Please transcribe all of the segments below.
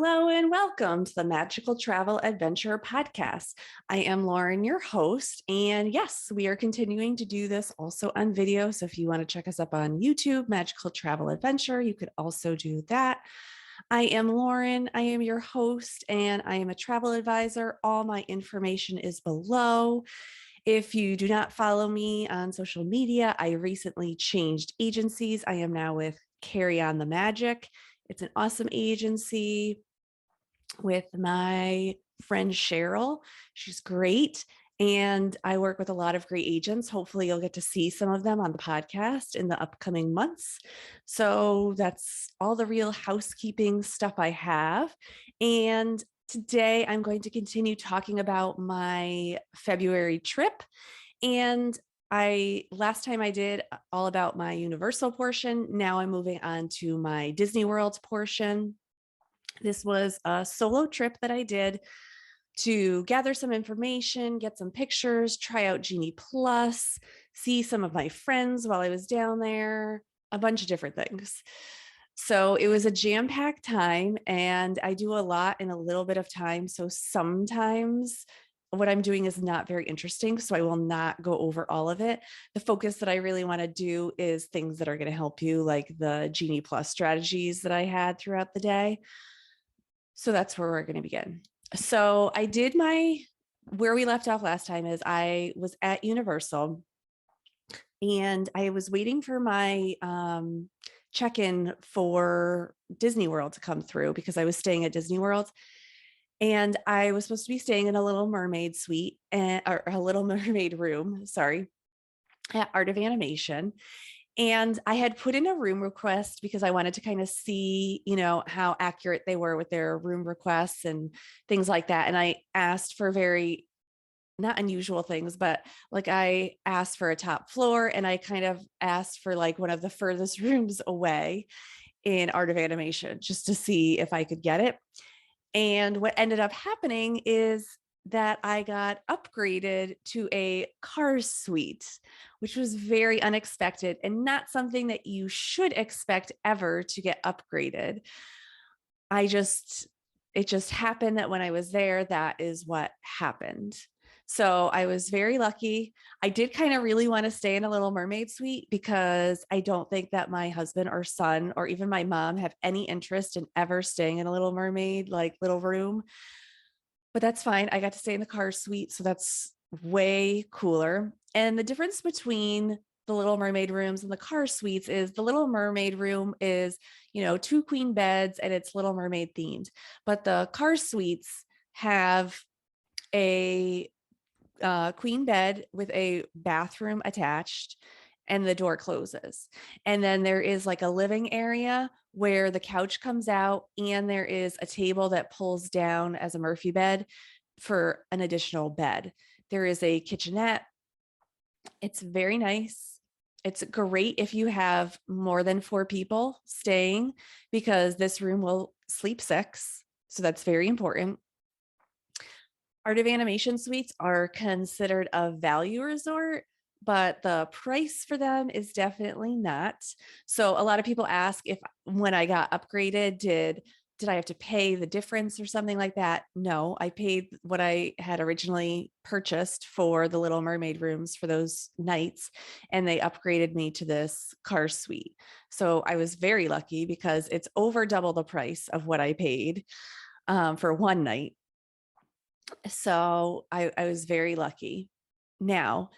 Hello and welcome to the Magical Travel Adventure Podcast. I am Lauren, your host, and yes, we are continuing to do this also on video. So if you want to check us up on YouTube, Magical Travel Adventure, you could also do that. I am Lauren, I am your host, and I am a travel advisor. All my information is below. If you do not follow me on social media, I recently changed agencies. I am now with Carry On the Magic. It's an awesome agency with my friend Cheryl. She's great. And I work with a lot of great agents. Hopefully, you'll get to see some of them on the podcast in the upcoming months. So that's all the real housekeeping stuff I have. And today I'm going to continue talking about my February trip. And last time I did all about my Universal portion. Now I'm moving on to my Disney World portion. This was a solo trip that I did to gather some information, get some pictures, try out Genie Plus, see some of my friends while I was down there, a bunch of different things. So it was a jam-packed time, and I do a lot in a little bit of time. So sometimes what I'm doing is not very interesting, so I will not go over all of it. The focus that I really want to do is things that are going to help you, like the Genie Plus strategies that I had throughout the day. So that's where we're going to begin. So I did where we left off last time is I was at Universal and I was waiting for my check-in for Disney World to come through because I was staying at Disney World. And I was supposed to be staying in a Little Mermaid suite or a Little Mermaid room, sorry, at Art of Animation. And I had put in a room request because I wanted to kind of see, how accurate they were with their room requests and things like that. And I asked for very not unusual things, but like I asked for a top floor and I kind of asked for like one of the furthest rooms away in Art of Animation just to see if I could get it. And what ended up happening is that I got upgraded to a Cars suite, which was very unexpected and not something that you should expect ever to get upgraded. It just happened that when I was there, that is what happened. So I was very lucky. I did kind of really want to stay in a Little Mermaid suite because I don't think that my husband or son or even my mom have any interest in ever staying in a Little Mermaid, like little room. But that's fine. I got to stay in the car suite. So that's way cooler. And the difference between the Little Mermaid rooms and the car suites is the Little Mermaid room is, two queen beds and it's Little Mermaid themed. But the car suites have a queen bed with a bathroom attached and the door closes. And then there is like a living area where the couch comes out and there is a table that pulls down as a Murphy bed for an additional bed. There is a kitchenette. It's very nice. It's great if you have more than 4 people staying because this room will sleep 6. So that's very important. Art of Animation suites are considered a value resort, but the price for them is definitely not. So a lot of people ask if when I got upgraded, did I have to pay the difference or something like that? No, I paid what I had originally purchased for the Little Mermaid rooms for those nights, and they upgraded me to this car suite. So I was very lucky because it's over double the price of what I paid for one night. So I was very lucky. Now,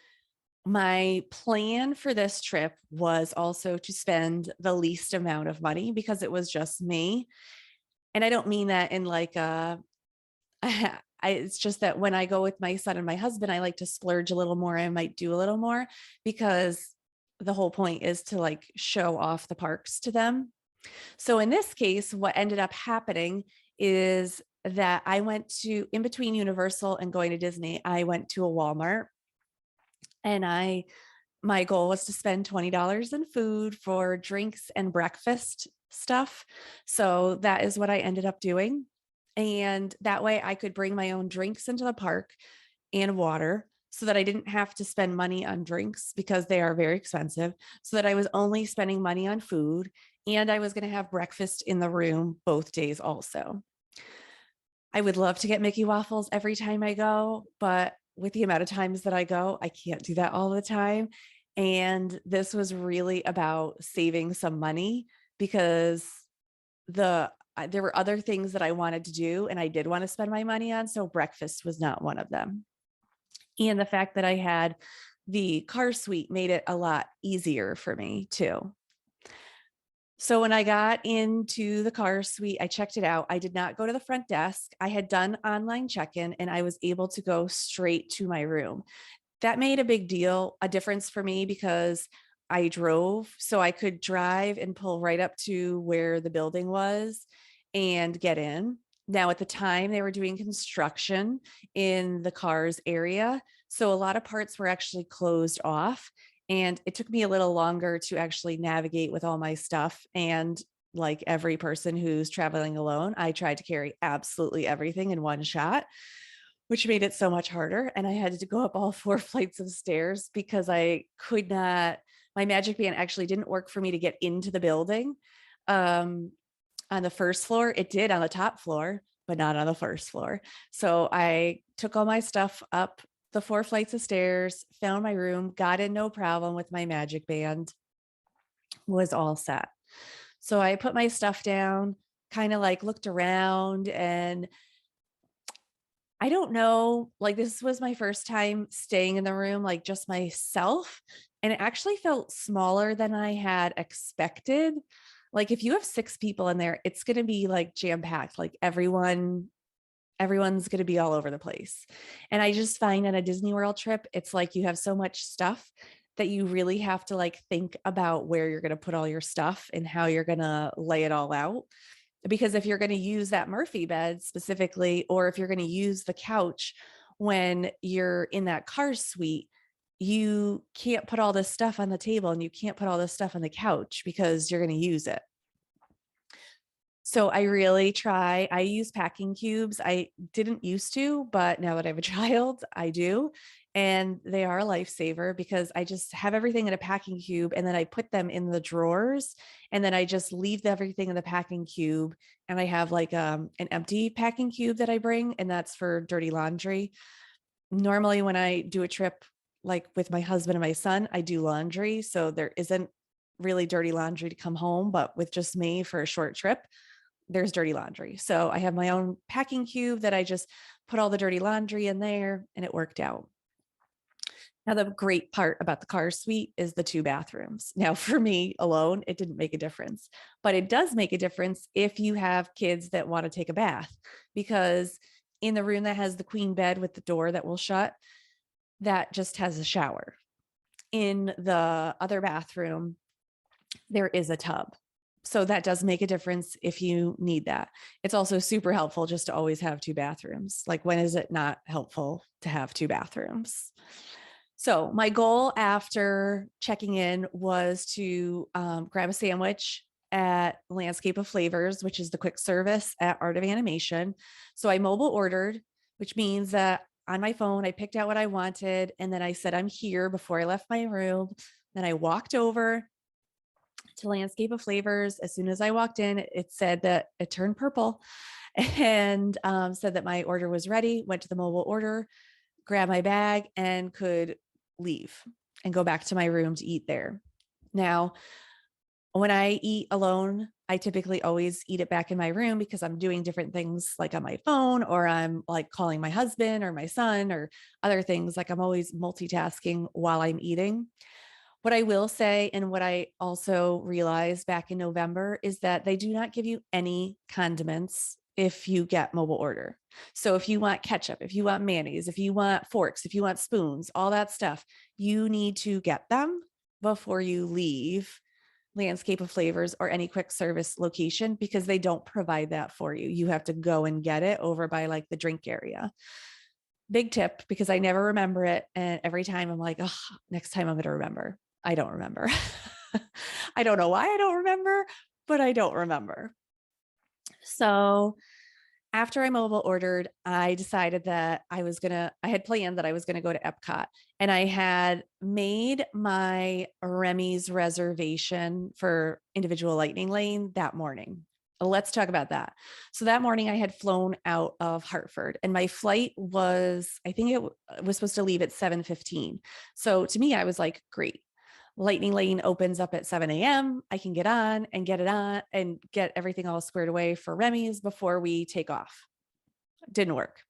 my plan for this trip was also to spend the least amount of money because it was just me. And I don't mean that in like it's just that when I go with my son and my husband, I like to splurge a little more. I might do a little more because the whole point is to like show off the parks to them. So in this case, what ended up happening is that I went to, in between Universal and going to Disney, I went to a Walmart and my goal was to spend $20 in food for drinks and breakfast stuff. So that is what I ended up doing. And that way I could bring my own drinks into the park and water so that I didn't have to spend money on drinks because they are very expensive, so that I was only spending money on food and I was going to have breakfast in the room both days also. I would love to get Mickey waffles every time I go, but with the amount of times that I go, I can't do that all the time. And this was really about saving some money because there were other things that I wanted to do and I did want to spend my money on, so breakfast was not one of them. And the fact that I had the car suite made it a lot easier for me too. So when I got into the car suite, I checked it out. I did not go to the front desk. I had done online check-in and I was able to go straight to my room. That made a difference for me because I drove, so I could drive and pull right up to where the building was and get in. Now, at the time, they were doing construction in the cars area. So a lot of parts were actually closed off. And it took me a little longer to actually navigate with all my stuff. And like every person who's traveling alone, I tried to carry absolutely everything in one shot, which made it so much harder. And I had to go up all 4 flights of stairs because I could not, my magic band actually didn't work for me to get into the building. On the first floor, it did on the top floor, but not on the first floor. So I took all my stuff up the 4 flights of stairs, found my room, got in no problem with my magic band, was all set. So I put my stuff down, kind of like looked around, and I don't know, like this was my first time staying in the room, like just myself. And it actually felt smaller than I had expected. Like if you have 6 people in there, it's going to be like jam packed, like everyone's going to be all over the place. And I just find on a Disney World trip, it's like you have so much stuff that you really have to like think about where you're going to put all your stuff and how you're going to lay it all out. Because if you're going to use that Murphy bed specifically, or if you're going to use the couch when you're in that car suite, you can't put all this stuff on the table and you can't put all this stuff on the couch because you're going to use it. So I really try. I use packing cubes. I didn't used to, but now that I have a child, I do. And they are a lifesaver because I just have everything in a packing cube and then I put them in the drawers and then I just leave everything in the packing cube. And I have like an empty packing cube that I bring, and that's for dirty laundry. Normally, when I do a trip like with my husband and my son, I do laundry. So there isn't really dirty laundry to come home, but with just me for a short trip, there's dirty laundry. So I have my own packing cube that I just put all the dirty laundry in there, and it worked out. Now, the great part about the car suite is the 2 bathrooms. Now, for me alone, it didn't make a difference, but it does make a difference if you have kids that want to take a bath, because in the room that has the queen bed with the door that will shut, that just has a shower. In the other bathroom, there is a tub. So that does make a difference if you need that. It's also super helpful just to always have 2 bathrooms. Like, when is it not helpful to have 2 bathrooms? So my goal after checking in was to grab a sandwich at Landscape of Flavors, which is the quick service at Art of Animation. So I mobile ordered, which means that on my phone, I picked out what I wanted. And then I said, I'm here before I left my room. Then I walked over to Landscape of Flavors. As soon as I walked in, it said that it turned purple and said that my order was ready. Went to the mobile order, grabbed my bag, and could leave and go back to my room to eat there. Now, when I eat alone, I typically always eat it back in my room because I'm doing different things like on my phone, or I'm like calling my husband or my son or other things. Like I'm always multitasking while I'm eating. What I will say, and what I also realized back in November, is that they do not give you any condiments if you get mobile order. So if you want ketchup, if you want mayonnaise, if you want forks, if you want spoons, all that stuff, you need to get them before you leave Landscape of Flavors or any quick service location, because they don't provide that for you. You have to go and get it over by like the drink area. Big tip, because I never remember it. And every time I'm like, oh, next time I'm going to remember. I don't remember. I don't know why I don't remember, but I don't remember. So after I mobile ordered, I decided that I had planned that I was going to go to Epcot, and I had made my Remy's reservation for individual lightning lane that morning. let's talk about that. So that morning I had flown out of Hartford and my flight was, I think it was supposed to leave at 7:15. So to me, I was like, great. Lightning Lane opens up at 7 a.m. I can get on and get it on and get everything all squared away for Remy's before we take off. Didn't work.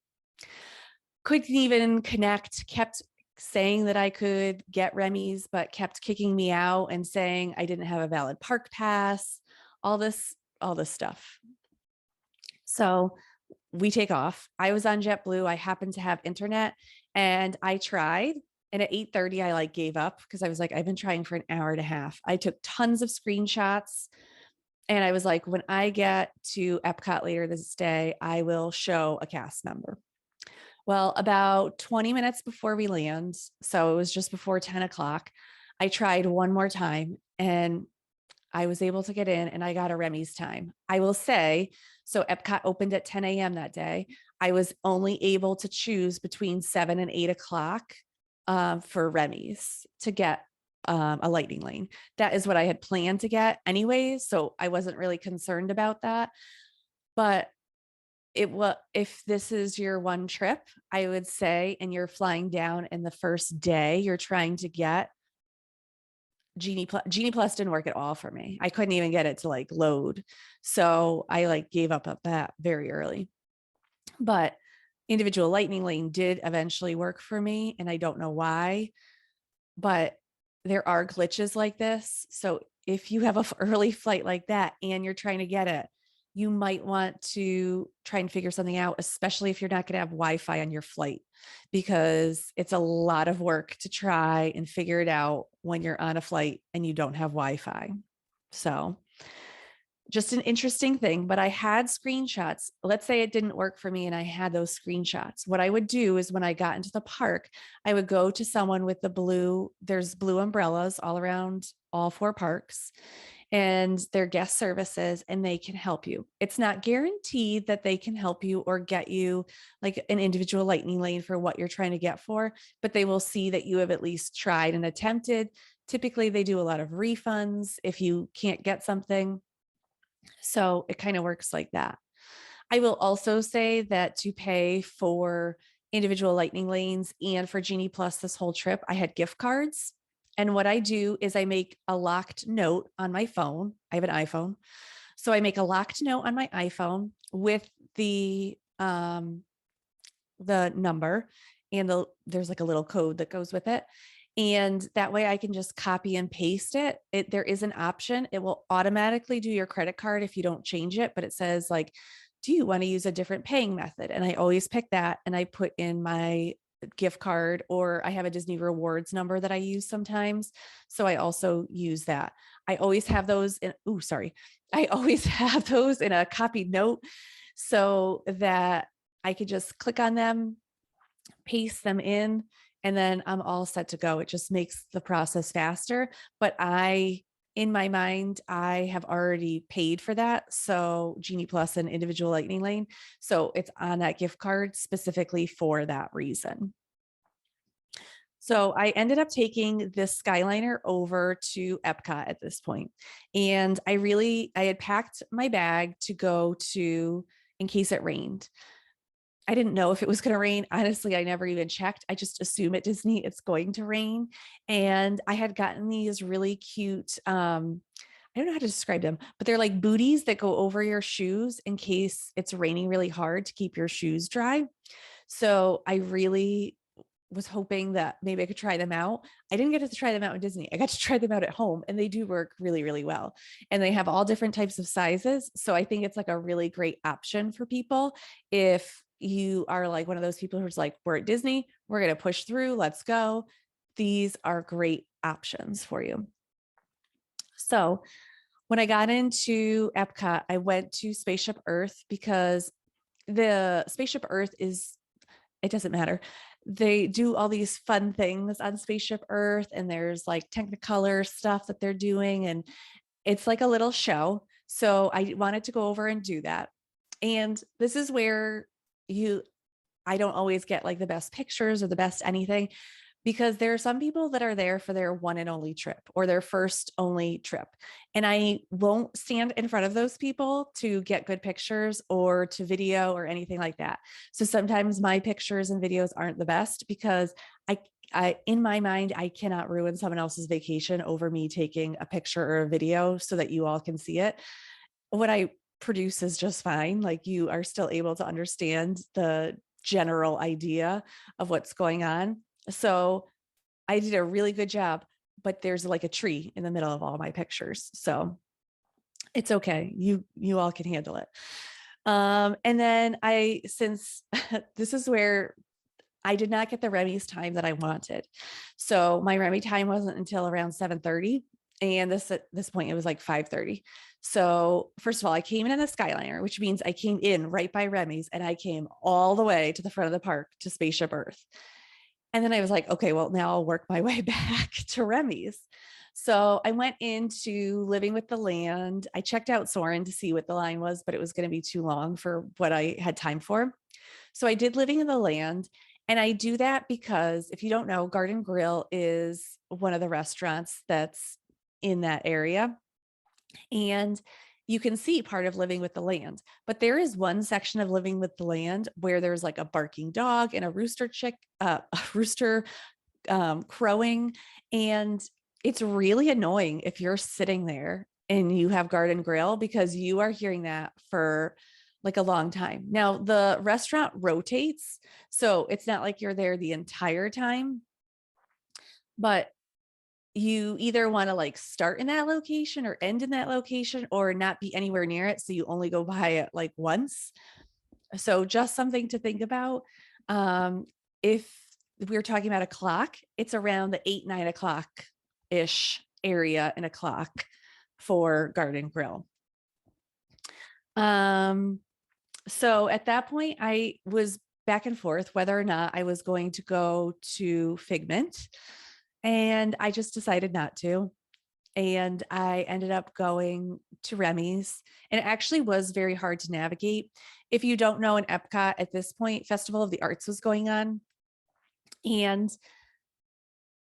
Couldn't even connect, kept saying that I could get Remy's, but kept kicking me out and saying I didn't have a valid park pass, all this stuff. So we take off. I was on JetBlue. I happened to have internet and I tried. And at 8:30, I like gave up because I was like, I've been trying for an hour and a half. I took tons of screenshots and I was like, when I get to Epcot later this day, I will show a cast member. Well, about 20 minutes before we land, so it was just before 10 o'clock, I tried one more time and I was able to get in and I got a Remy's time. I will say, so Epcot opened at 10 a.m. that day. I was only able to choose between 7 and 8 o'clock for Remy's to get a lightning lane. That is what I had planned to get anyway. So I wasn't really concerned about that. But if this is your one trip, I would say, and you're flying down in the first day, you're trying to get Genie Plus didn't work at all for me. I couldn't even get it to like load. So I like gave up that very early. But individual lightning lane did eventually work for me. And I don't know why, but there are glitches like this. So if you have an early flight like that and you're trying to get it, you might want to try and figure something out, especially if you're not going to have Wi-Fi on your flight, because it's a lot of work to try and figure it out when you're on a flight and you don't have Wi-Fi. So just an interesting thing, but I had screenshots. Let's say it didn't work for me and I had those screenshots. What I would do is when I got into the park, I would go to someone with there's blue umbrellas all around all 4 parks and their guest services, and they can help you. It's not guaranteed that they can help you or get you like an individual lightning lane for what you're trying to get for, but they will see that you have at least tried and attempted. Typically, they do a lot of refunds if you can't get something. So it kind of works like that. I will also say that to pay for individual lightning lanes and for Genie Plus this whole trip, I had gift cards. And what I do is I make a locked note on my phone. I have an iPhone. So I make a locked note on my iPhone with the number and there's like a little code that goes with it. And that way I can just copy and paste it. There is an option. It will automatically do your credit card if you don't change it, but it says like, do you want to use a different paying method? And I always pick that and I put in my gift card, or I have a Disney rewards number that I use sometimes. So I also use that. I always have those I always have those in a copied note so that I could just click on them, paste them in, and then I'm all set to go. It just makes the process faster. But in my mind, I have already paid for that. So Genie Plus and individual lightning lane. So it's on that gift card specifically for that reason. So I ended up taking this Skyliner over to Epcot at this point. And I had packed my bag to go to in case it rained. I didn't know if it was going to rain. Honestly, I never even checked. I just assume at Disney it's going to rain. And I had gotten these really cute, I don't know how to describe them, but they're like booties that go over your shoes in case it's raining really hard to keep your shoes dry. So I really was hoping that maybe I could try them out. I didn't get to try them out in Disney. I got to try them out at home and they do work really, really well. And they have all different types of sizes. So I think it's like a really great option for people. If you are like one of those people who's like, we're at Disney, we're going to push through, let's go. These are great options for you. So when I got into Epcot, I went to Spaceship Earth because the Spaceship Earth it doesn't matter. They do all these fun things on Spaceship Earth and there's like Technicolor stuff that they're doing and it's like a little show. So I wanted to go over and do that. And this is where I don't always get like the best pictures or the best anything, because there are some people that are there for their one and only trip or their first only trip. And I won't stand in front of those people to get good pictures or to video or anything like that. So sometimes my pictures and videos aren't the best because in my mind, I cannot ruin someone else's vacation over me taking a picture or a video so that you all can see it. What I produce is just fine. Like, you are still able to understand the general idea of what's going on. So I did a really good job, but there's like a tree in the middle of all my pictures. So it's okay. You all can handle it. And then since this is where I did not get the Remy's time that I wanted. So my Remy time wasn't until around 7:30. And at this point, it was like 5:30. So first of all, I came in the Skyliner, which means I came in right by Remy's, and I came all the way to the front of the park to Spaceship Earth. And then I was like, okay, well, now I'll work my way back to Remy's. So I went into Living with the Land. I checked out Soarin' to see what the line was, but it was going to be too long for what I had time for. So I did Living in the Land. And I do that because, if you don't know, Garden Grill is one of the restaurants that's in that area. And you can see part of Living with the Land, but there is one section of Living with the Land where there's like a barking dog and a a rooster crowing. And it's really annoying if you're sitting there and you have Garden Grill, because you are hearing that for like a long time. Now, the restaurant rotates, so it's not like you're there the entire time, but you either want to like start in that location or end in that location or not be anywhere near it. So you only go by it like once. So just something to think about. If we're talking about a clock, it's around the 8, 9 o'clock ish area in a clock for Garden Grill. So at that point, I was back and forth whether or not I was going to go to Figment, and I just decided not to. And I ended up going to Remy's, and it actually was very hard to navigate. If you don't know, in Epcot at this point, Festival of the Arts was going on, and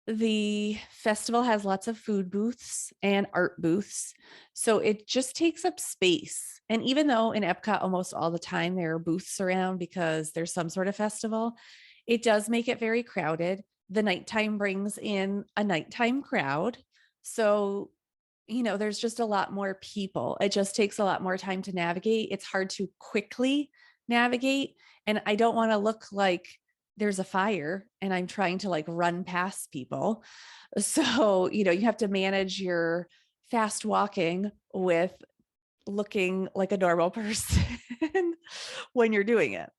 the festival has lots of food booths and art booths. So it just takes up space. And even though in Epcot almost all the time there are booths around because there's some sort of festival, it does make it very crowded. The nighttime brings in a nighttime crowd. So, there's just a lot more people. It just takes a lot more time to navigate. It's hard to quickly navigate. And I don't want to look like there's a fire and I'm trying to like run past people. So, you have to manage your fast walking with looking like a normal person when you're doing it.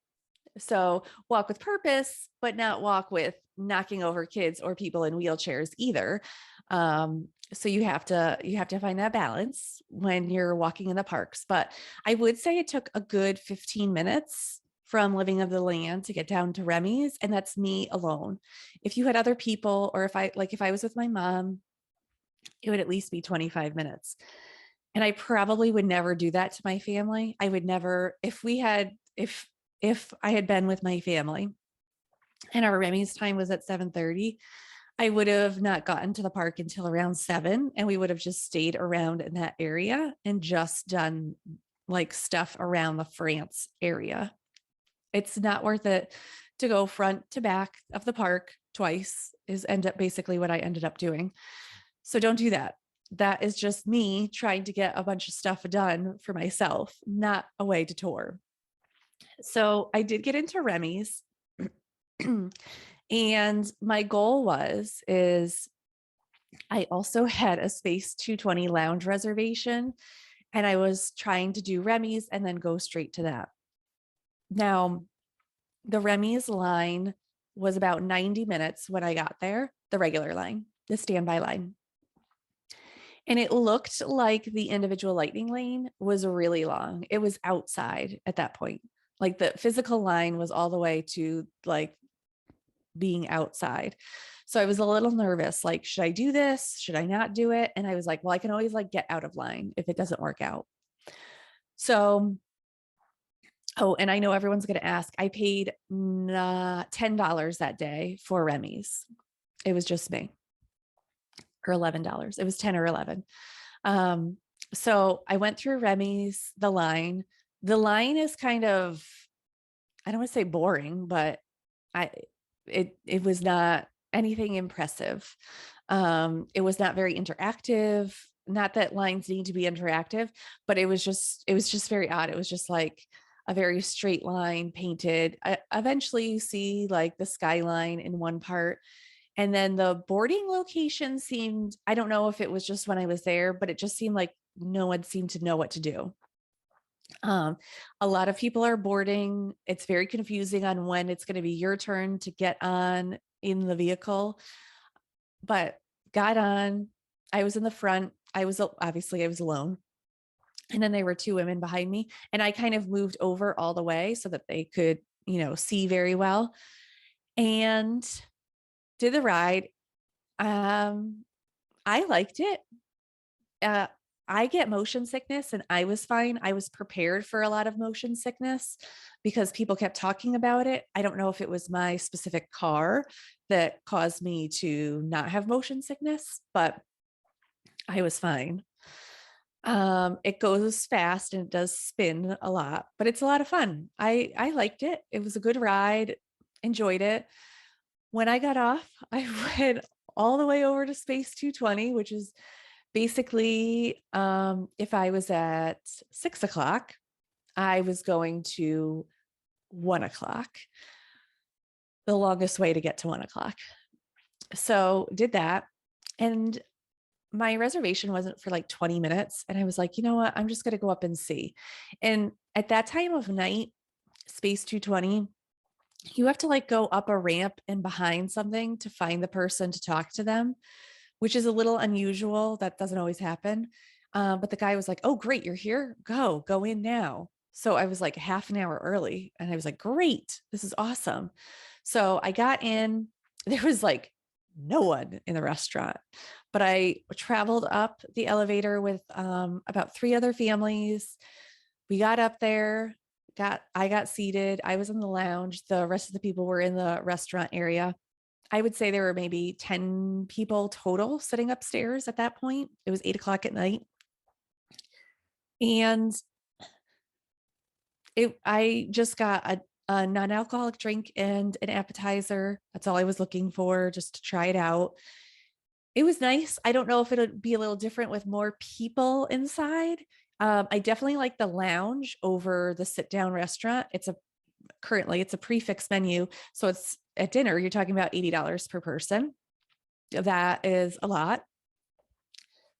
So walk with purpose, but not walk with knocking over kids or people in wheelchairs either. So you have to find that balance when you're walking in the parks. But I would say it took a good 15 minutes from Living of the Land to get down to Remy's, and that's me alone. If you had other people, or if I was with my mom, it would at least be 25 minutes. And I probably would never do that to my family. I would never, if I had been with my family and our Remy's time was at 7:30, I would have not gotten to the park until around 7, and we would have just stayed around in that area and just done like stuff around the France area. It's not worth it to go front to back of the park twice, is end up basically what I ended up doing. So don't do that. That is just me trying to get a bunch of stuff done for myself, not a way to tour. So I did get into Remy's. And my goal is I also had a Space 220 lounge reservation, and I was trying to do Remy's and then go straight to that. Now, the Remy's line was about 90 minutes when I got there, the regular line, the standby line. And it looked like the individual lightning lane was really long. It was outside at that point. Like, the physical line was all the way to like being outside. So I was a little nervous, like, should I do this? Should I not do it? And I was like, well, I can always like get out of line if it doesn't work out. So, oh, and I know everyone's going to ask, I paid $10 that day for Remy's. It was just me, or $11. It was 10 or 11. So I went through Remy's, the line. The line is kind of, I don't want to say boring, but I it was not anything impressive. It was not very interactive. Not that lines need to be interactive, but it was just very odd. It was just like a very straight line painted. Eventually you see like the skyline in one part. And then the boarding location seemed, I don't know if it was just when I was there, but it just seemed like no one seemed to know what to do. Um, a lot of people are boarding. It's very confusing on when it's going to be your turn to get on in the vehicle, but got on. I was in the front. I was alone. And then there were two women behind me, and I kind of moved over all the way so that they could, see very well, and did the ride. I liked it. uh, I get motion sickness and I was fine. I was prepared for a lot of motion sickness because people kept talking about it. I don't know if it was my specific car that caused me to not have motion sickness, but I was fine. It goes fast and it does spin a lot, but it's a lot of fun. I liked it. It was a good ride. Enjoyed it. When I got off, I went all the way over to Space 220, which is basically, if I was at 6 o'clock, I was going to 1 o'clock, the longest way to get to 1 o'clock. So did that. And my reservation wasn't for like 20 minutes. And I was like, you know what? I'm just going to go up and see. And at that time of night, Space 220, you have to like go up a ramp and behind something to find the person to talk to them, which is a little unusual. That doesn't always happen. But the guy was like, oh, great, you're here. Go in now. So I was like half an hour early and I was like, great, this is awesome. So I got in, there was like no one in the restaurant, but I traveled up the elevator with about 3 other families. We got up there, I got seated. I was in the lounge. The rest of the people were in the restaurant area. I would say there were maybe 10 people total sitting upstairs at that point. It was 8 o'clock at night. And I just got a non-alcoholic drink and an appetizer. That's all I was looking for, just to try it out. It was nice. I don't know if it'll be a little different with more people inside. I definitely like the lounge over the sit-down restaurant. Currently it's a prefix menu. So it's at dinner, you're talking about $80 per person. That is a lot.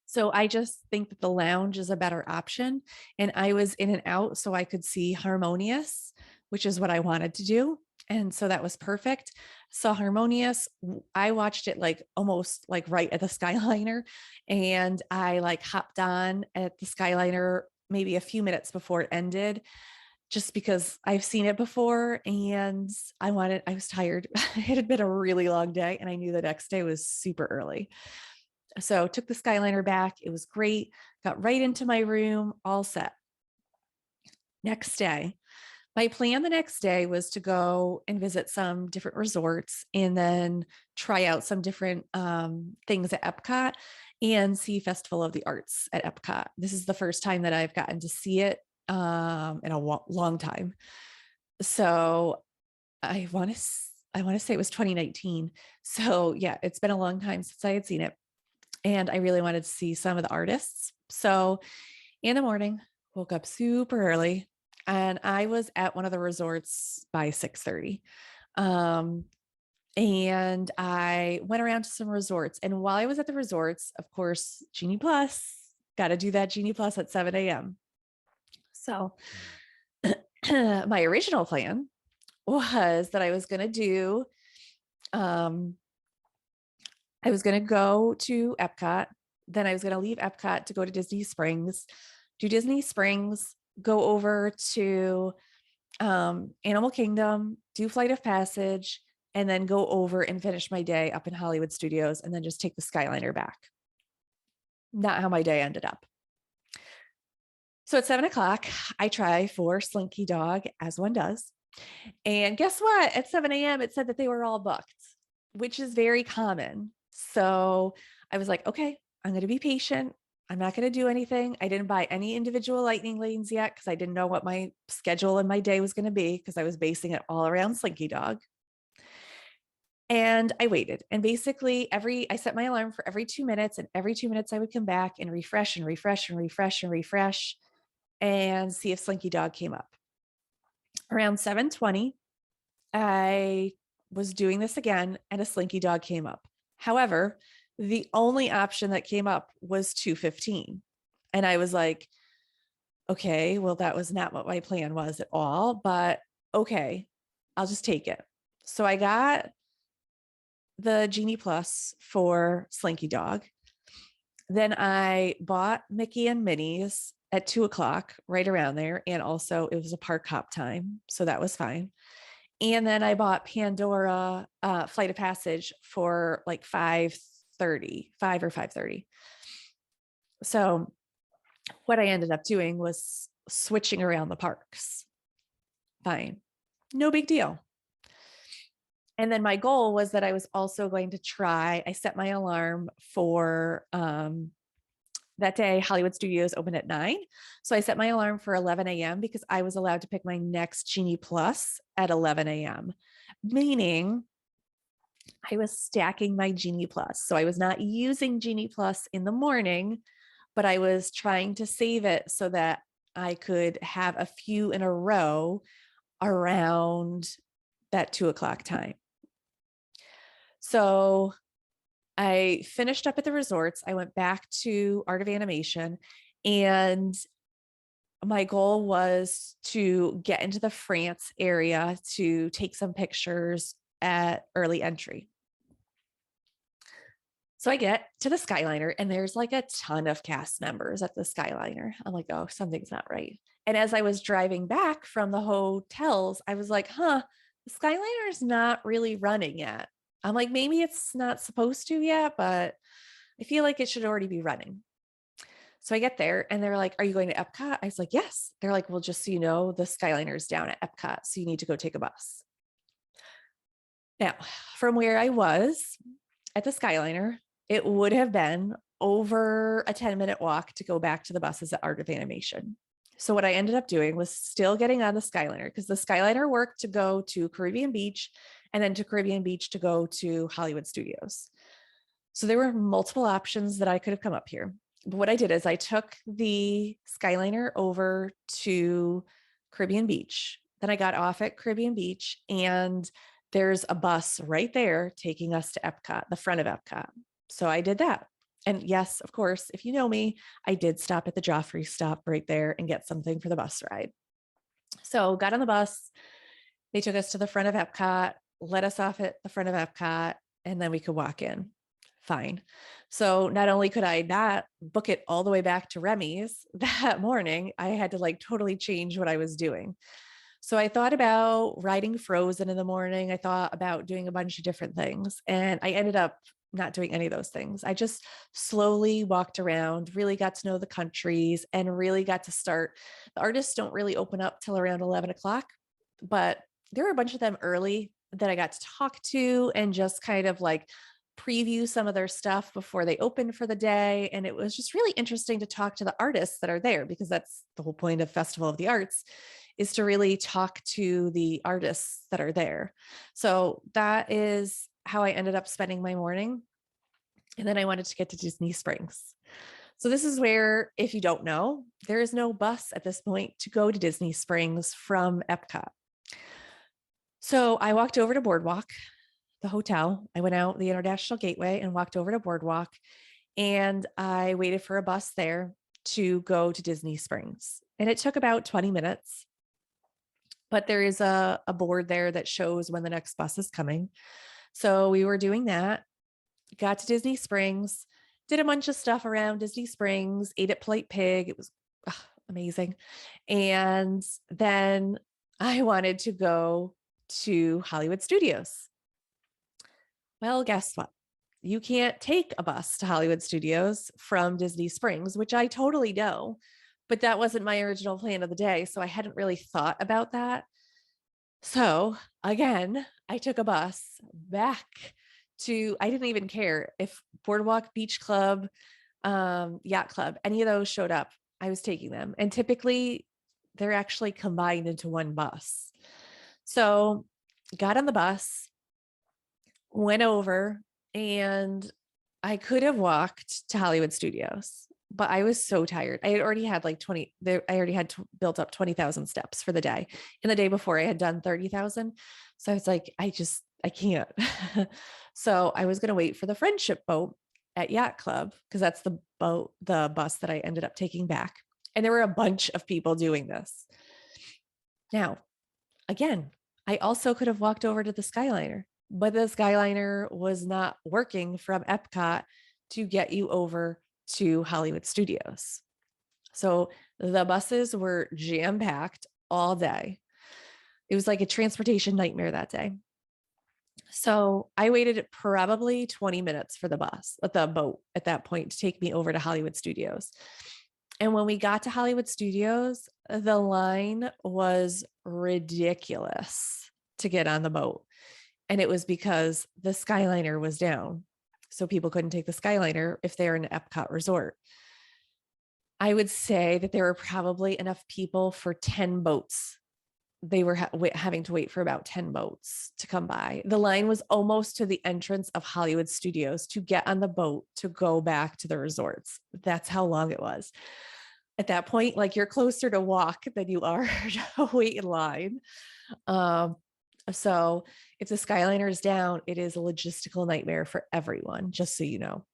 So I just think that the lounge is a better option. And I was in and out so I could see Harmonious, which is what I wanted to do. And so that was perfect. Saw Harmonious. I watched it like almost like right at the Skyliner. And I like hopped on at the Skyliner maybe a few minutes before it ended, just because I've seen it before and I was tired. It had been a really long day and I knew the next day was super early. So took the Skyliner back. It was great. Got right into my room, all set. Next day, my plan the next day was to go and visit some different resorts and then try out some different things at Epcot and see Festival of the Arts at Epcot. This is the first time that I've gotten to see it in a long time. So I want to say it was 2019. So yeah, it's been a long time since I had seen it. And I really wanted to see some of the artists. So in the morning, woke up super early and I was at one of the resorts by 6:30. And I went around to some resorts. And while I was at the resorts, of course, Genie Plus, got to do that Genie Plus at 7 a.m. So my original plan was that I was going to do, I was going to go to Epcot. Then I was going to leave Epcot to go to Disney Springs, do Disney Springs, go over to Animal Kingdom, do Flight of Passage, and then go over and finish my day up in Hollywood Studios and then just take the Skyliner back. Not how my day ended up. So at 7 o'clock, I try for Slinky Dog, as one does. And guess what? At 7 a.m., it said that they were all booked. which is very common. So I was like, okay, I'm going to be patient. I'm not going to do anything. I didn't buy any individual lightning lanes yet because I didn't know what my schedule and my day was going to be because I was basing it all around Slinky Dog. And I waited. And basically I set my alarm for every 2 minutes, and every 2 minutes I would come back and refresh and refresh and refresh and refresh and see if Slinky Dog came up. Around 7:20, I was doing this again and a Slinky Dog came up. However, the only option that came up was 2:15. And I was like, okay, well, that was not what my plan was at all, but okay, I'll just take it. So I got the Genie Plus for Slinky Dog. Then I bought Mickey and Minnie's at 2:00, right around there. And also it was a park hop time. So that was fine. And then I bought Pandora Flight of Passage for like 5:30, 5 or 5:30. So what I ended up doing was switching around the parks. Fine. No big deal. And then my goal was that I was also going to try, I set my alarm for that day, Hollywood Studios opened at 9. So I set my alarm for 11 a.m. because I was allowed to pick my next Genie Plus at 11 a.m., meaning I was stacking my Genie Plus. So I was not using Genie Plus in the morning, but I was trying to save it so that I could have a few in a row around that 2:00 time. So I finished up at the resorts. I went back to Art of Animation, and my goal was to get into the France area to take some pictures at early entry. So I get to the Skyliner, and there's like a ton of cast members at the Skyliner. I'm like, oh, something's not right. And as I was driving back from the hotels, I was like, the Skyliner is not really running yet. I'm like, maybe it's not supposed to yet, but I feel like it should already be running. So I get there and they're like, are you going to Epcot? I was like, yes. They're like, well, just so you know, the Skyliner is down at Epcot, so you need to go take a bus. Now, from where I was at the Skyliner, it would have been over a 10-minute walk to go back to the buses at Art of Animation. So what I ended up doing was still getting on the Skyliner, because the Skyliner worked to go to Caribbean Beach and then to Caribbean Beach to go to Hollywood Studios. So there were multiple options that I could have come up here. But what I did is I took the Skyliner over to Caribbean Beach. Then I got off at Caribbean Beach, and there's a bus right there taking us to Epcot, the front of Epcot. So I did that. And yes, of course, if you know me, I did stop at the Joffrey stop right there and get something for the bus ride. So got on the bus. They took us to the front of Epcot, let us off at the front of Epcot, and then we could walk in. Fine. So not only could I not book it all the way back to Remy's that morning, I had to like totally change what I was doing. So I thought about riding Frozen in the morning. I thought about doing a bunch of different things, and I ended up not doing any of those things. I just slowly walked around, really got to know the countries, and really got to start. The artists don't really open up till around 11 o'clock, but there were a bunch of them early that I got to talk to and just kind of like preview some of their stuff before they opened for the day. And it was just really interesting to talk to the artists that are there, because that's the whole point of Festival of the Arts, is to really talk to the artists that are there. So that is how I ended up spending my morning. And then I wanted to get to Disney Springs. So this is where, if you don't know, there is no bus at this point to go to Disney Springs from Epcot. So I walked over to Boardwalk, the hotel. I went out the International Gateway and walked over to Boardwalk, and I waited for a bus there to go to Disney Springs. And it took about 20 minutes, but there is a board there that shows when the next bus is coming. So we were doing that, got to Disney Springs, did a bunch of stuff around Disney Springs, ate at Polite Pig. It was amazing. And then I wanted to go to Hollywood Studios. Well, guess what? You can't take a bus to Hollywood Studios from Disney Springs, which I totally know, but that wasn't my original plan of the day. So I hadn't really thought about that. So again, I took a bus back I didn't even care if Boardwalk Beach Club, Yacht Club, any of those showed up, I was taking them. And typically they're actually combined into one bus. So got on the bus, went over, and I could have walked to Hollywood Studios, but I was so tired. I had already had like 20, I already had built up 20,000 steps for the day. And the day before I had done 30,000. So I was like, I can't. So I was going to wait for the friendship boat at Yacht Club because that's the bus that I ended up taking back. And there were a bunch of people doing this. Now, again, I also could have walked over to the Skyliner, but the Skyliner was not working from Epcot to get you over to Hollywood Studios. So the buses were jam packed all day. It was like a transportation nightmare that day. So I waited probably 20 minutes for the boat at that point to take me over to Hollywood Studios. And when we got to Hollywood Studios, the line was ridiculous to get on the boat. And it was because the Skyliner was down. So people couldn't take the Skyliner if they're in an Epcot resort. I would say that there were probably enough people for 10 boats. They were having to wait for about 10 boats to come by. The line was almost to the entrance of Hollywood Studios to get on the boat to go back to the resorts. That's how long it was. At that point, like you're closer to walk than you are to wait in line. So if the Skyliner is down, it is a logistical nightmare for everyone, just so you know.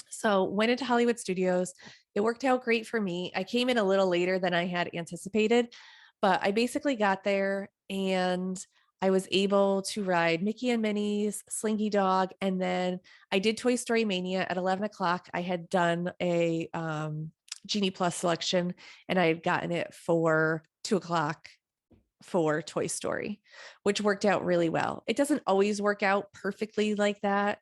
So went into Hollywood Studios. It worked out great for me. I came in a little later than I had anticipated, but I basically got there and I was able to ride Mickey and Minnie's, Slinky Dog, and then I did Toy Story Mania at 11 o'clock. I had done a Genie Plus selection and I had gotten it for 2 o'clock for Toy Story, which worked out really well. It doesn't always work out perfectly like that.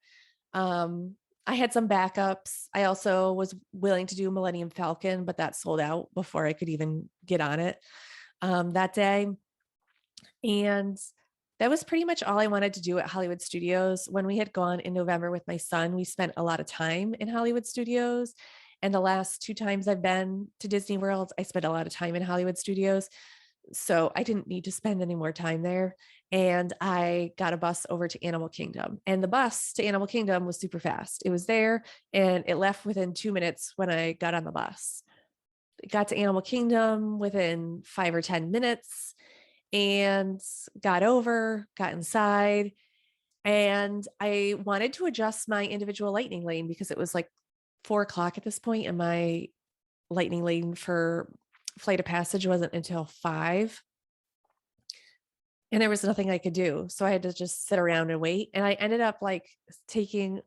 I had some backups. I also was willing to do Millennium Falcon, but that sold out before I could even get on it that day. And that was pretty much all I wanted to do at Hollywood Studios. When we had gone in November with my son, we spent a lot of time in Hollywood Studios. And the last 2 times I've been to Disney World, I spent a lot of time in Hollywood Studios. So I didn't need to spend any more time there. And I got a bus over to Animal Kingdom. And the bus to Animal Kingdom was super fast. It was there and it left within 2 minutes when I got on the bus. It got to Animal Kingdom within 5 or 10 minutes and got inside. And I wanted to adjust my individual lightning lane because it was like 4 o'clock at this point, and my lightning lane for Flight of Passage wasn't until 5. And there was nothing I could do. So I had to just sit around and wait. And I ended up like getting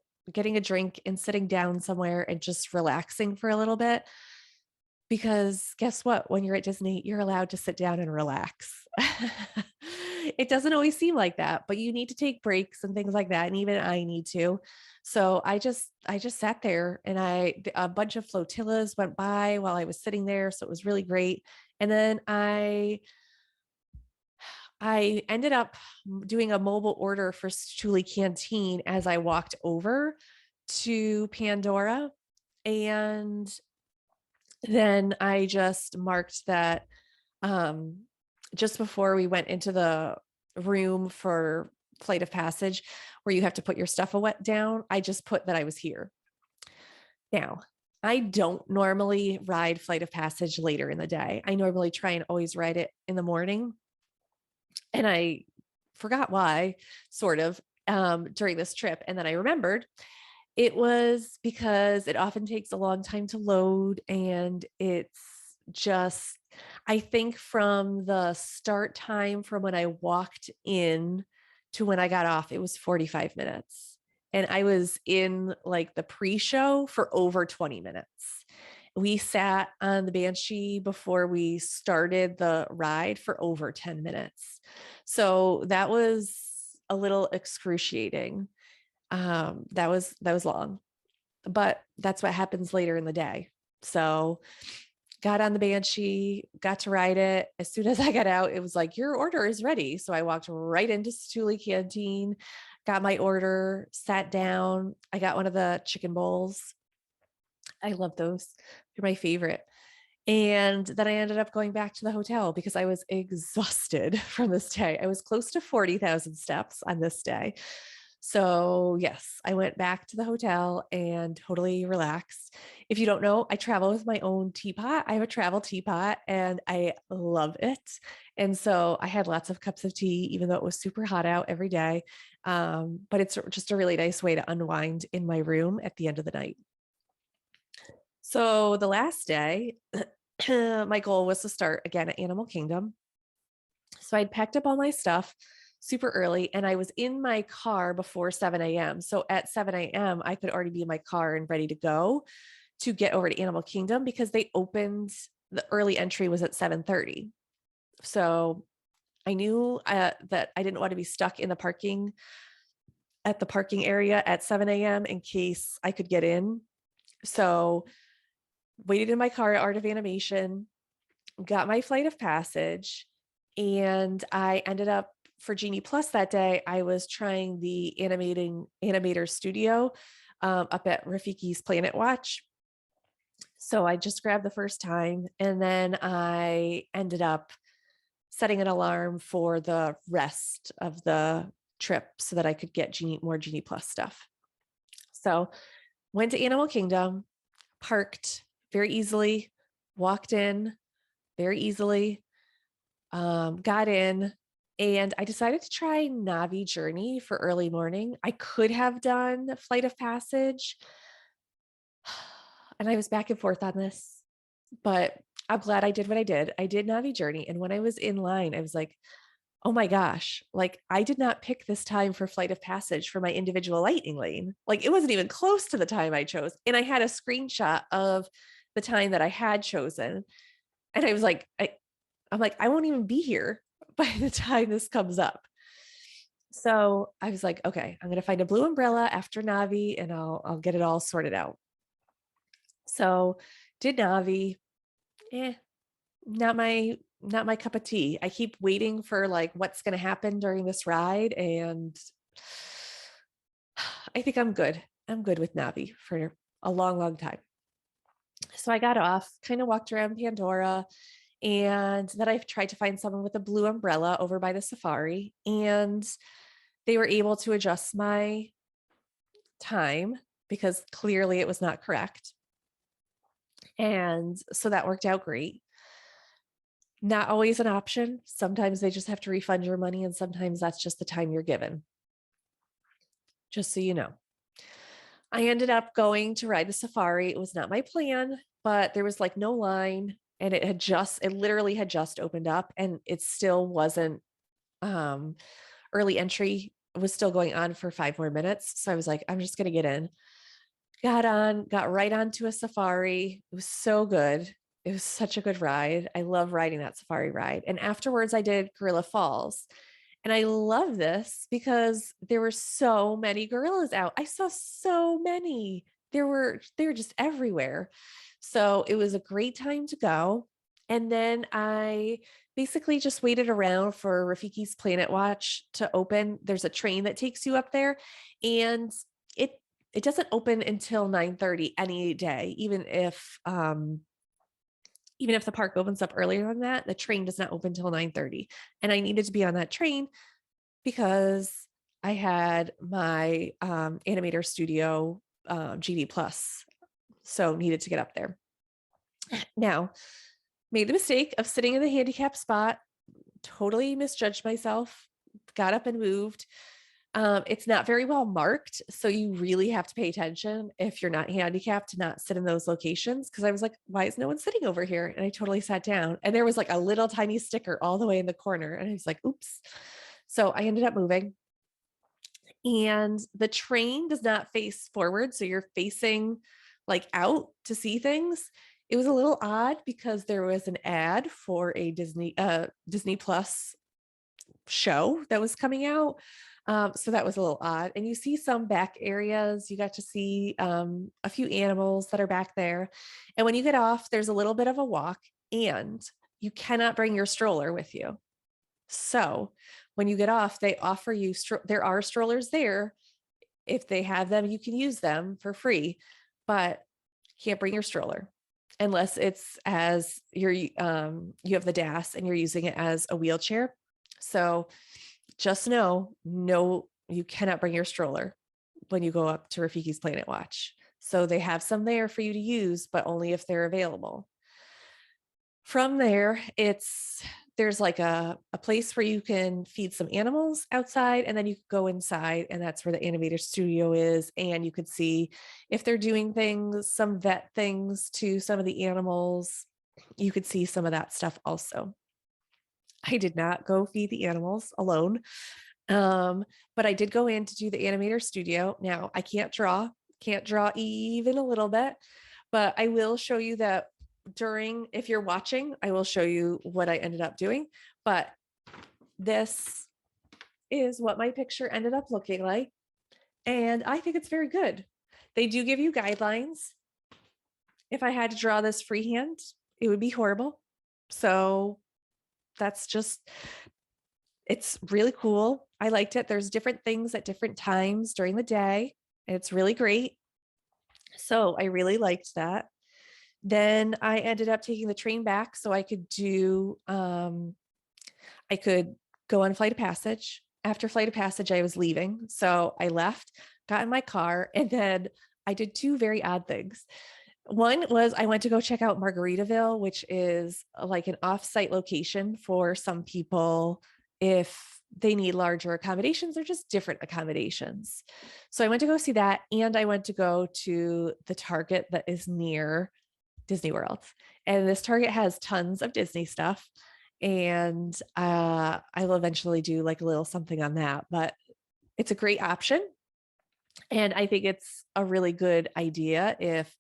a drink and sitting down somewhere and just relaxing for a little bit. Because guess what? When you're at Disney, you're allowed to sit down and relax. It doesn't always seem like that, but you need to take breaks and things like that. And even I need to. So I just sat there and a bunch of flotillas went by while I was sitting there. So it was really great. And then I ended up doing a mobile order for Stuli Canteen as I walked over to Pandora. And then I just marked that just before we went into the room for Flight of Passage, where you have to put your stuff down, I just put that I was here. Now, I don't normally ride Flight of Passage later in the day. I normally try and always ride it in the morning. And I forgot why, sort of, during this trip. And then I remembered it was because it often takes a long time to load. And it's just, I think from the start time from when I walked in to when I got off, it was 45 minutes. And I was in like the pre-show for over 20 minutes. We sat on the Banshee before we started the ride for over 10 minutes. So that was a little excruciating. That was long, but that's what happens later in the day. So got on the Banshee, got to ride it. As soon as I got out, it was like, your order is ready. So I walked right into Stuli Canteen, got my order, sat down. I got one of the chicken bowls. I love those. They're my favorite. And then I ended up going back to the hotel because I was exhausted from this day. I was close to 40,000 steps on this day. So, yes, I went back to the hotel and totally relaxed. If you don't know, I travel with my own teapot. I have a travel teapot and I love it. And so I had lots of cups of tea, even though it was super hot out every day. But it's just a really nice way to unwind in my room at the end of the night. So the last day, my goal was to start again at Animal Kingdom. So I'd packed up all my stuff super early and I was in my car before 7 a.m. So at 7 a.m., I could already be in my car and ready to go to get over to Animal Kingdom because they opened, the early entry was at 7:30. So I knew that I didn't want to be stuck in the parking at the parking area at 7 a.m. in case I could get in. So waited in my car at Art of Animation, got my flight of passage, and I ended up for Genie Plus that day. I was trying the animator studio up at Rafiki's Planet Watch. So I just grabbed the first time, and then I ended up setting an alarm for the rest of the trip so that I could get more Genie Plus stuff. So went to Animal Kingdom, parked very easily, walked in very easily, got in, and I decided to try Navi Journey for early morning. I could have done Flight of Passage, and I was back and forth on this, but I'm glad I did what I did. I did Navi Journey, and when I was in line, I was like, oh my gosh, like I did not pick this time for Flight of Passage for my individual lightning lane. Like it wasn't even close to the time I chose. And I had a screenshot of the time that I had chosen. And I was like, I'm like, I won't even be here by the time this comes up. So I was like, okay, I'm gonna find a blue umbrella after Navi and I'll get it all sorted out. So did Navi, eh, not my cup of tea. I keep waiting for like what's gonna happen during this ride. And I think I'm good. I'm good with Navi for a long, long time. So I got off, kind of walked around Pandora, and then I tried to find someone with a blue umbrella over by the safari, and they were able to adjust my time because clearly it was not correct. And so that worked out great. Not always an option. Sometimes they just have to refund your money, and sometimes that's just the time you're given. Just so you know. I ended up going to ride the safari. It was not my plan, but there was like no line, and it literally had just opened up, and it still wasn't early entry was still going on for 5 more minutes. So I was like, I'm just going to get in. Got right onto a safari. It was so good. It was such a good ride. I love riding that safari ride. And afterwards, I did Gorilla Falls. And I love this because there were so many gorillas out. I saw so many. They were just everywhere. So it was a great time to go. And then I basically just waited around for Rafiki's Planet Watch to open. There's a train that takes you up there, and it it doesn't open until 9:30 any day, even if the park opens up earlier than that. The train does not open until 9:30. And I needed to be on that train because I had my animator studio Genie Plus, so needed to get up there. Now, made the mistake of sitting in the handicap spot, totally misjudged myself, got up and moved. It's not very well marked, so you really have to pay attention if you're not handicapped to not sit in those locations. Because I was like, why is no one sitting over here? And I totally sat down, and there was like a little tiny sticker all the way in the corner, and I was like, oops. So I ended up moving, and the train does not face forward, so you're facing like out to see things. It was a little odd because there was an ad for a Disney Plus show that was coming out. So that was a little odd. And you see some back areas. You got to see a few animals that are back there. And when you get off, there's a little bit of a walk, and you cannot bring your stroller with you. So when you get off, they offer you, there are strollers there. If they have them, you can use them for free, but can't bring your stroller unless it's as you have the DAS and you're using it as a wheelchair. So just know, no, you cannot bring your stroller when you go up to Rafiki's Planet Watch. So they have some there for you to use, but only if they're available. From there, there's like a place where you can feed some animals outside, and then you could go inside, and that's where the animator studio is. And you could see if they're doing things, some vet things to some of the animals. You could see some of that stuff also. I did not go feed the animals alone. But I did go in to do the animator studio. Now I can't draw even a little bit, but I will show you that if you're watching, I will show you what I ended up doing. But this is what my picture ended up looking like. And I think it's very good. They do give you guidelines. If I had to draw this freehand, it would be horrible. So it's really cool. I liked it. There's different things at different times during the day. It's really great. So I really liked that. Then I ended up taking the train back so I could I could go on Flight of Passage. After Flight of Passage, I was leaving. So I left, got in my car, and then I did two very odd things. One was I went to go check out Margaritaville, which is like an off-site location for some people if they need larger accommodations or just different accommodations. So I went to go see that, and I went to go to the Target that is near Disney World. And this Target has tons of Disney stuff. And I will eventually do like a little something on that, but it's a great option. And I think it's a really good idea if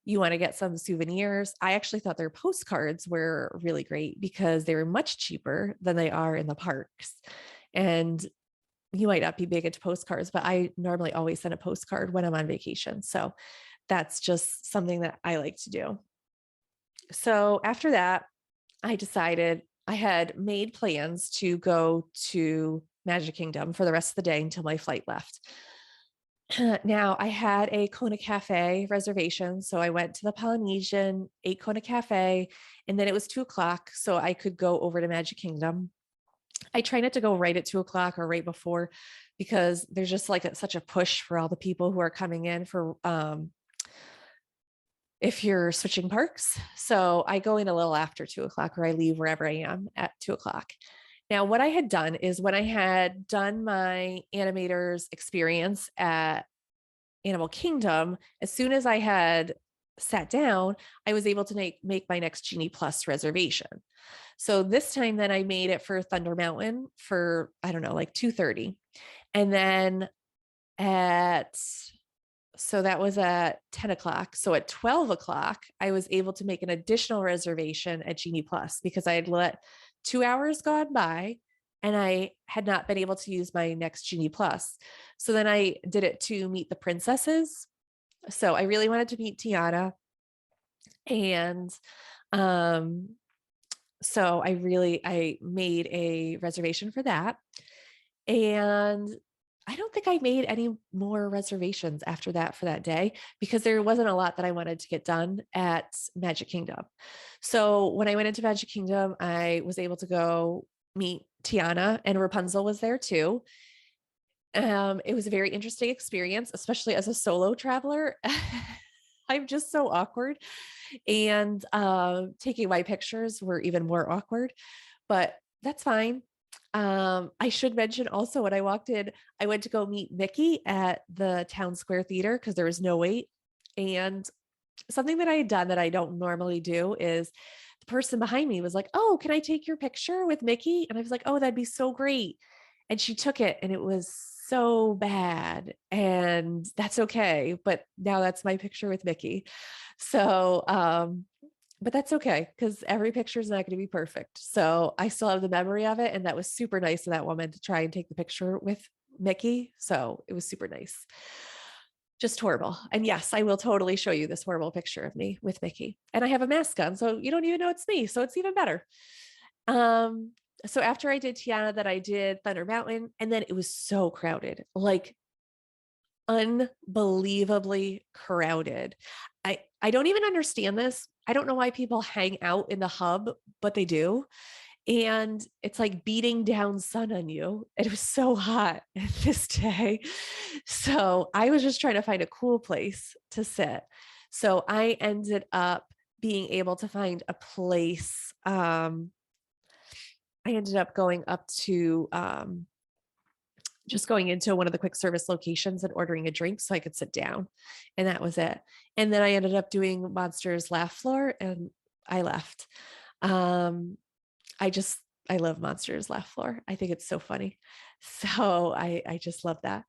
you want to get some souvenirs. I actually thought their postcards were really great because they were much cheaper than they are in the parks. And you might not be big into postcards, but I normally always send a postcard when I'm on vacation. So that's just something that I like to do. So after that, I decided I had made plans to go to Magic Kingdom for the rest of the day until my flight left. Now I had a Kona Cafe reservation. So I went to the Polynesian, ate Kona Cafe, and then it was 2:00. So I could go over to Magic Kingdom. I try not to go right at 2:00 or right before because there's just like such a push for all the people who are coming in for if you're switching parks. So I go in a little after 2:00 or I leave wherever I am at 2:00. Now, what I had done is when I had done my animators experience at Animal Kingdom, as soon as I had sat down, I was able to make my next Genie Plus reservation. So this time then I made it for Thunder Mountain for, I don't know, like 2:30. And then so that was at 10:00. So at 12:00, I was able to make an additional reservation at Genie Plus because I had let 2 hours gone by and I had not been able to use my next Genie Plus. So then I did it to meet the princesses. So I really wanted to meet Tiana. And so I made a reservation for that. And I don't think I made any more reservations after that for that day because there wasn't a lot that I wanted to get done at Magic Kingdom. So when I went into Magic Kingdom, I was able to go meet Tiana, and Rapunzel was there too. It was a very interesting experience, especially as a solo traveler. I'm just so awkward. And taking my pictures were even more awkward, but that's fine. I should mention also when I walked in, I went to go meet Mickey at the Town Square Theater because there was no wait. And something that I had done that I don't normally do is the person behind me was like, "Oh, can I take your picture with Mickey?" And I was like, "Oh, that'd be so great." And she took it and it was so bad. And that's okay. But now that's my picture with Mickey. So, but that's okay because every picture is not going to be perfect. So I still have the memory of it. And that was super nice of that woman to try and take the picture with Mickey. So it was super nice. Just horrible. And yes, I will totally show you this horrible picture of me with Mickey. And I have a mask on, so you don't even know it's me. So it's even better. So after I did Tiana, that I did Thunder Mountain, and then it was so crowded, like unbelievably crowded. I don't even understand this. I don't know why people hang out in the hub, but they do. And it's like beating down sun on you. It was so hot this day. So I was just trying to find a cool place to sit. So I ended up being able to find a place. I ended up going up to just going into one of the quick service locations and ordering a drink so I could sit down. And that was it. And then I ended up doing Monsters Laugh Floor and I left. Um, I just I love Monsters Laugh Floor. I think it's so funny. So I just love that.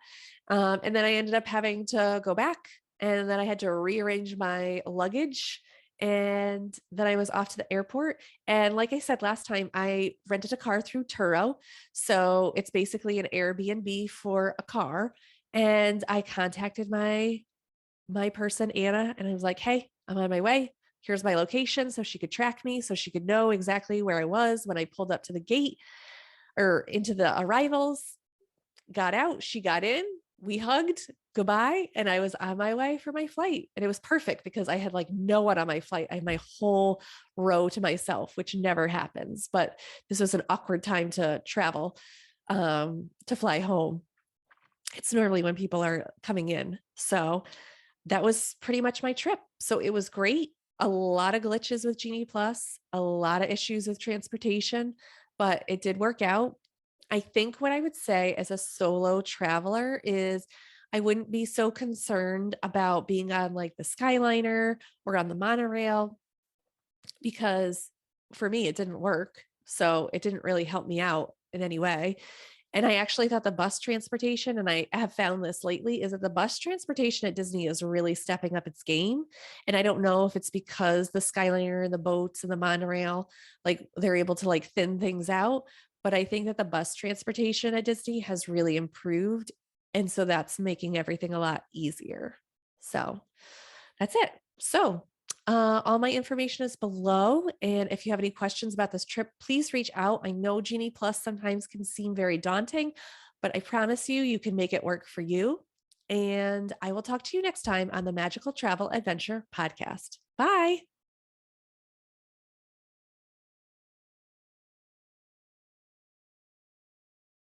And then I ended up having to go back, and then I had to rearrange my luggage, and then I was off to the airport. And like I said last time, I rented a car through Turo. So it's basically an Airbnb for a car. And I contacted my person, Anna, and I was like, hey, I'm on my way. Here's my location so she could track me, so she could know exactly where I was when I pulled up to the gate or into the arrivals, got out, she got in, we hugged, goodbye, and I was on my way for my flight. And it was perfect because I had like no one on my flight. I had my whole row to myself, which never happens, but this was an awkward time to travel, to fly home. It's normally when people are coming in. So that was pretty much my trip. So it was great. A lot of glitches with Genie Plus, a lot of issues with transportation, but it did work out. I think what I would say as a solo traveler is I wouldn't be so concerned about being on like the Skyliner or on the monorail, because for me, it didn't work. So it didn't really help me out in any way. And I actually thought the bus transportation, and I have found this lately, is that the bus transportation at Disney is really stepping up its game. And I don't know if it's because the Skyliner and the boats and the monorail, like they're able to like thin things out. But I think that the bus transportation at Disney has really improved. And so that's making everything a lot easier. So that's it. So all my information is below. And if you have any questions about this trip, please reach out. I know Genie Plus sometimes can seem very daunting, but I promise you, you can make it work for you. And I will talk to you next time on the Magical Travel Adventure podcast. Bye.